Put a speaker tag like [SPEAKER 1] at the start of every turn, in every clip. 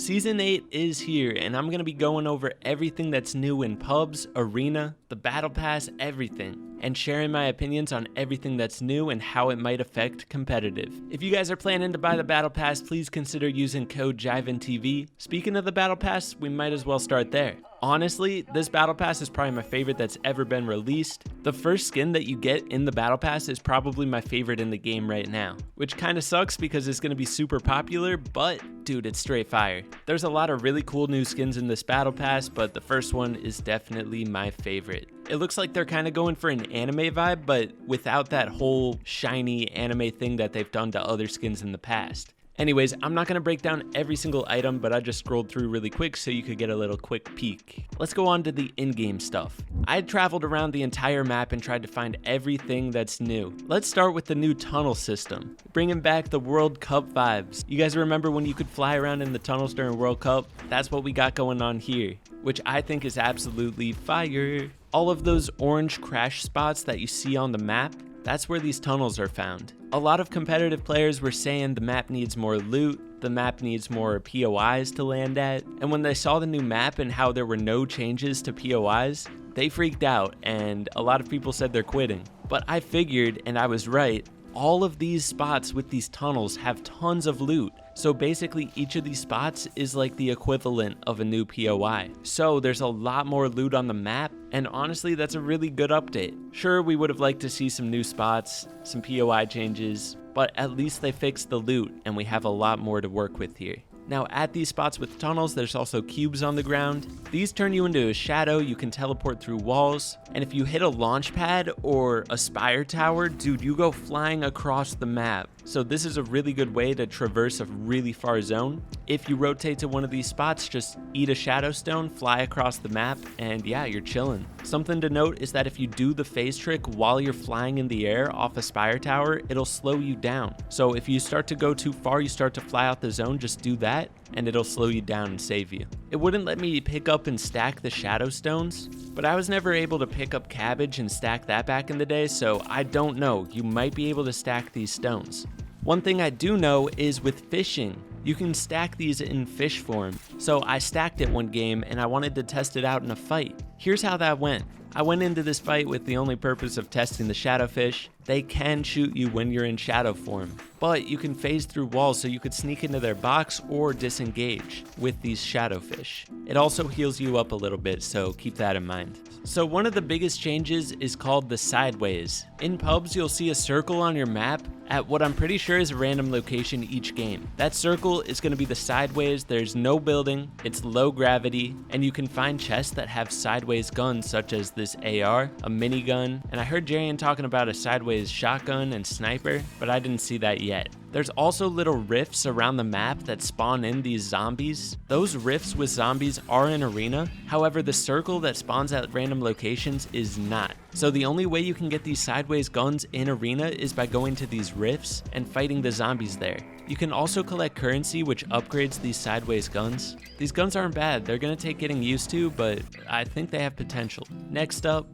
[SPEAKER 1] Season 8 is here, and I'm going to be going over everything that's new in pubs, arena, the battle pass, everything, and sharing my opinions on everything that's new and how it might affect competitive. If you guys are planning to buy the battle pass, please consider using code JivanTV. Speaking of the battle pass, we might as well start there. Honestly, this battle pass is probably my favorite that's ever been released. The first skin that you get in the battle pass is probably my favorite in the game right now, which kind of sucks because it's going to be super popular, but dude, it's straight fire. There's a lot of really cool new skins in this battle pass, but the first one is definitely my favorite. It looks like they're kind of going for an anime vibe, but without that whole shiny anime thing that they've done to other skins in the past. Anyways, I'm not going to break down every single item, but I just scrolled through really quick so you could get a little quick peek. Let's go on to the in-game stuff. I traveled around the entire map and tried to find everything that's new. Let's start with the new tunnel system, bringing back the World Cup vibes. You guys remember when you could fly around in the tunnels during World Cup? That's what we got going on here, which I think is absolutely fire. All of those orange crash spots that you see on the map, that's where these tunnels are found. A lot of competitive players were saying the map needs more loot, the map needs more POIs to land at, and when they saw the new map and how there were no changes to POIs, they freaked out and a lot of people said they're quitting. But I figured, and I was right, all of these spots with these tunnels have tons of loot. So basically each of these spots is like the equivalent of a new POI. So there's a lot more loot on the map, and honestly that's a really good update. Sure, we would have liked to see some new spots, some POI changes, but at least they fixed the loot and we have a lot more to work with here. Now at these spots with tunnels, there's also cubes on the ground. These turn you into a shadow, you can teleport through walls, and if you hit a launch pad or a spire tower, dude, you go flying across the map. So this is a really good way to traverse a really far zone. If you rotate to one of these spots, just eat a shadow stone, fly across the map, and yeah, you're chilling. Something to note is that if you do the phase trick while you're flying in the air off a spire tower, it'll slow you down. So if you start to go too far, you start to fly out the zone, just do that, and it'll slow you down and save you. It wouldn't let me pick up and stack the shadow stones, but I was never able to pick up cabbage and stack that back in the day, so I don't know, you might be able to stack these stones. One thing I do know is with fishing, you can stack these in fish form. So I stacked it one game and I wanted to test it out in a fight. Here's how that went. I went into this fight with the only purpose of testing the shadowfish. They can shoot you when you're in shadow form, but you can phase through walls so you could sneak into their box or disengage with these shadowfish. It also heals you up a little bit, so keep that in mind. So one of the biggest changes is called the sideways. In pubs, you'll see a circle on your map at what I'm pretty sure is a random location each game. That circle is going to be the sideways. There's no building, it's low gravity, and you can find chests that have sideways guns such as this AR, a minigun, and I heard Jarian talking about a sideways shotgun and sniper, but I didn't see that yet. There's also little rifts around the map that spawn in these zombies. Those rifts with zombies are in arena, however the circle that spawns at random locations is not. So the only way you can get these sideways guns in arena is by going to these rifts and fighting the zombies there. You can also collect currency which upgrades these sideways guns. These guns aren't bad, they're gonna take getting used to, but I think they have potential. Next up,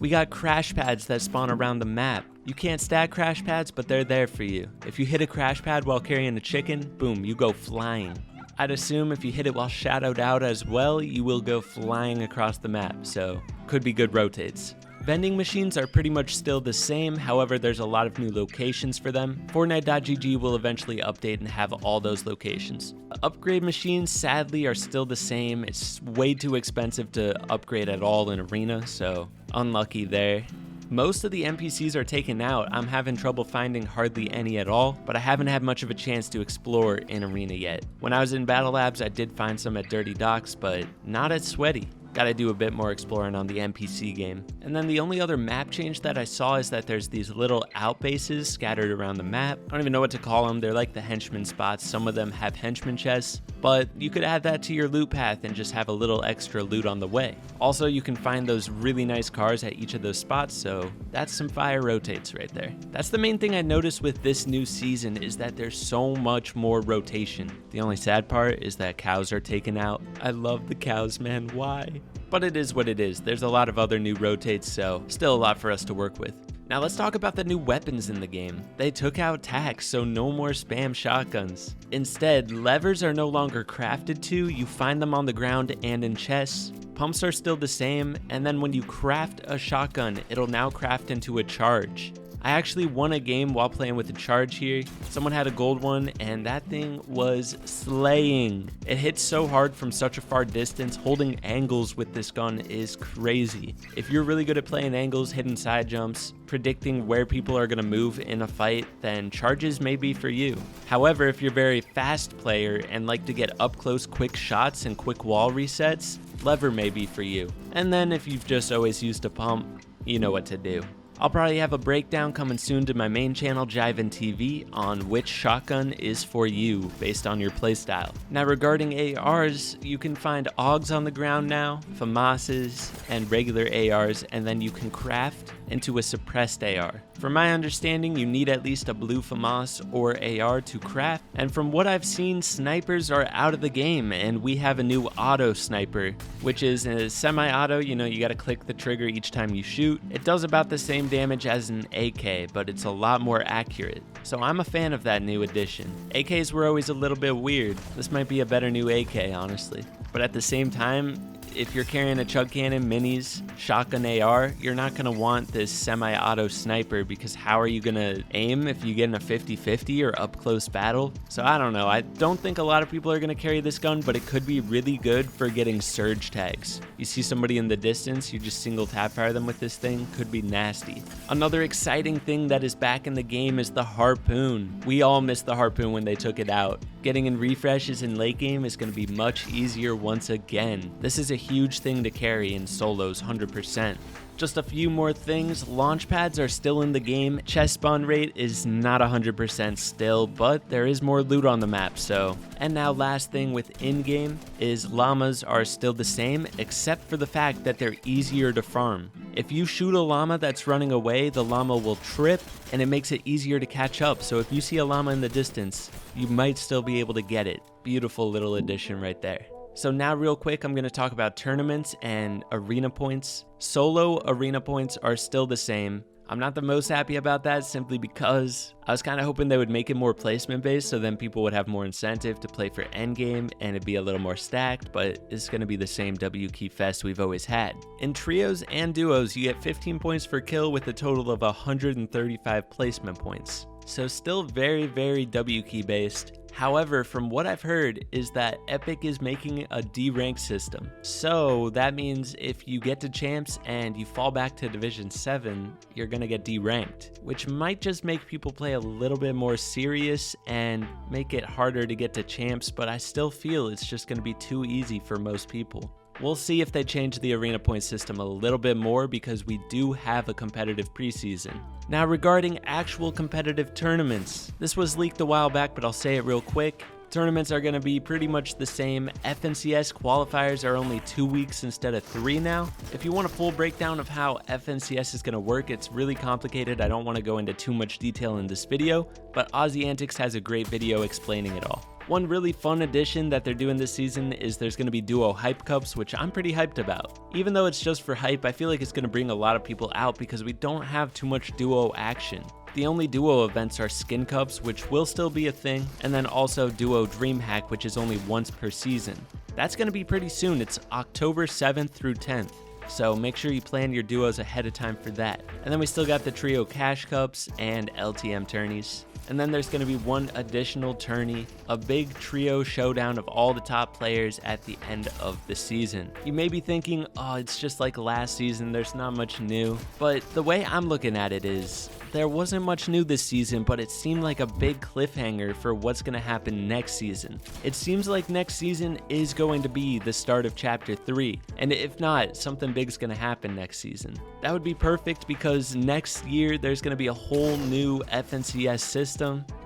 [SPEAKER 1] we got crash pads that spawn around the map. You can't stack crash pads, but they're there for you. If you hit a crash pad while carrying a chicken, boom, you go flying. I'd assume if you hit it while shadowed out as well, you will go flying across the map, so could be good rotates. Vending machines are pretty much still the same, however there's a lot of new locations for them. Fortnite.gg will eventually update and have all those locations. Upgrade machines sadly are still the same. It's way too expensive to upgrade at all in arena, so unlucky there. Most of the NPCs are taken out. I'm having trouble finding hardly any at all, but I haven't had much of a chance to explore in arena yet. When I was in Battle Labs, I did find some at Dirty Docks, but not at Sweaty. Gotta do a bit more exploring on the NPC game. And then the only other map change that I saw is that there's these little outbases scattered around the map. I don't even know what to call them. They're like the henchman spots. Some of them have henchman chests, but you could add that to your loot path and just have a little extra loot on the way. Also, you can find those really nice cars at each of those spots, so that's some fire rotates right there. That's the main thing I noticed with this new season is that there's so much more rotation. The only sad part is that cows are taken out. I love the cows, man. Why? But it is what it is. There's a lot of other new rotates, so still a lot for us to work with. Now let's talk about the new weapons in the game. They took out tax, so no more spam shotguns. Instead, levers are no longer crafted to, you find them on the ground and in chests. Pumps are still the same, and then when you craft a shotgun, it'll now craft into a charge. I actually won a game while playing with the charge here. Someone had a gold one, and that thing was slaying. It hits so hard from such a far distance. Holding angles with this gun is crazy. If you're really good at playing angles, hitting side jumps, predicting where people are going to move in a fight, then charges may be for you. However, if you're a very fast player and like to get up close quick shots and quick wall resets, lever may be for you. And then if you've just always used a pump, you know what to do. I'll probably have a breakdown coming soon to my main channel, JivanTV, on which shotgun is for you based on your playstyle. Now regarding ARs, you can find AUGs on the ground now, FAMASs, and regular ARs, and then you can craft into a suppressed AR. From my understanding, you need at least a blue FAMAS or AR to craft, and from what I've seen, snipers are out of the game, and we have a new auto sniper, which is a semi-auto. You know, you gotta click the trigger each time you shoot. It does about the same damage as an AK, but it's a lot more accurate. So I'm a fan of that new addition. AKs were always a little bit weird. This might be a better new AK, honestly. But at the same time, if you're carrying a chug cannon, minis, shotgun AR, you're not going to want this semi-auto sniper, because how are you going to aim if you get in a 50-50 or up close battle? So I don't know. I don't think a lot of people are going to carry this gun, but it could be really good for getting surge tags. You see somebody in the distance, you just single tap fire them with this thing, could be nasty. Another exciting thing that is back in the game is the harpoon. We all missed the harpoon when they took it out. Getting in refreshes in late game is going to be much easier once again. This is a huge thing to carry in solos, 100%. Just a few more things. Launch pads are still in the game. Chest spawn rate is not 100% still, but there is more loot on the map, so. And now last thing with in-game is llamas are still the same, except for the fact that they're easier to farm. If you shoot a llama that's running away, the llama will trip, and it makes it easier to catch up. So if you see a llama in the distance, you might still be able to get it. Beautiful little addition right there. So now real quick, I'm going to talk about tournaments and arena points. Solo arena points are still the same. I'm not the most happy about that, simply because I was kind of hoping they would make it more placement based, so then people would have more incentive to play for endgame and it'd be a little more stacked, but it's going to be the same W key fest we've always had. In trios and duos, you get 15 points for kill with a total of 135 placement points. So still very, very W key based. However, from what I've heard is that Epic is making a D-rank system. So that means if you get to champs and you fall back to Division 7, you're gonna get D-ranked, which might just make people play a little bit more serious and make it harder to get to champs, but I still feel it's just gonna be too easy for most people. We'll see if they change the arena point system a little bit more, because we do have a competitive preseason. Now regarding actual competitive tournaments, this was leaked a while back, but I'll say it real quick. Tournaments are going to be pretty much the same. FNCS qualifiers are only 2 weeks instead of 3 now. If you want a full breakdown of how FNCS is going to work, it's really complicated. I don't want to go into too much detail in this video, but Aussie Antics has a great video explaining it all. One really fun addition that they're doing this season is there's going to be duo hype cups, which I'm pretty hyped about. Even though it's just for hype, I feel like it's going to bring a lot of people out because we don't have too much duo action. The only duo events are skin cups, which will still be a thing, and then also duo DreamHack, which is only once per season. That's going to be pretty soon. It's October 7th through 10th. So make sure you plan your duos ahead of time for that. And then we still got the trio cash cups and LTM tourneys. And then there's going to be one additional tourney, a big trio showdown of all the top players at the end of the season. You may be thinking, oh, it's just like last season, there's not much new. But the way I'm looking at it is, there wasn't much new this season, but it seemed like a big cliffhanger for what's going to happen next season. It seems like next season is going to be the start of Chapter 3, and if not, something big's going to happen next season. That would be perfect, because next year there's going to be a whole new FNCS system.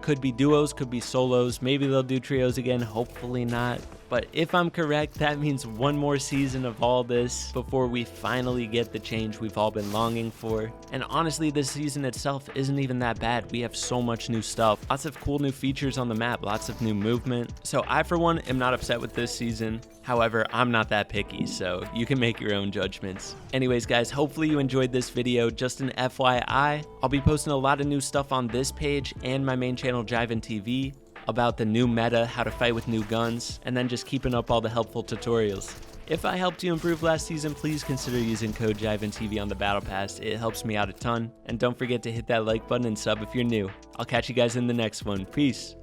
[SPEAKER 1] Could be duos, could be solos, maybe they'll do trios again, hopefully not. But if I'm correct, that means one more season of all this before we finally get the change we've all been longing for. And honestly, this season itself isn't even that bad. We have so much new stuff, lots of cool new features on the map, lots of new movement. So I, for one, am not upset with this season. However, I'm not that picky, so you can make your own judgments. Anyways, guys, hopefully you enjoyed this video. Just an FYI, I'll be posting a lot of new stuff on this page and my main channel, JivanTV, about the new meta, how to fight with new guns, and then just keeping up all the helpful tutorials. If I helped you improve last season, please consider using code JivanTV on the Battle Pass. It helps me out a ton. And don't forget to hit that like button and sub if you're new. I'll catch you guys in the next one. Peace.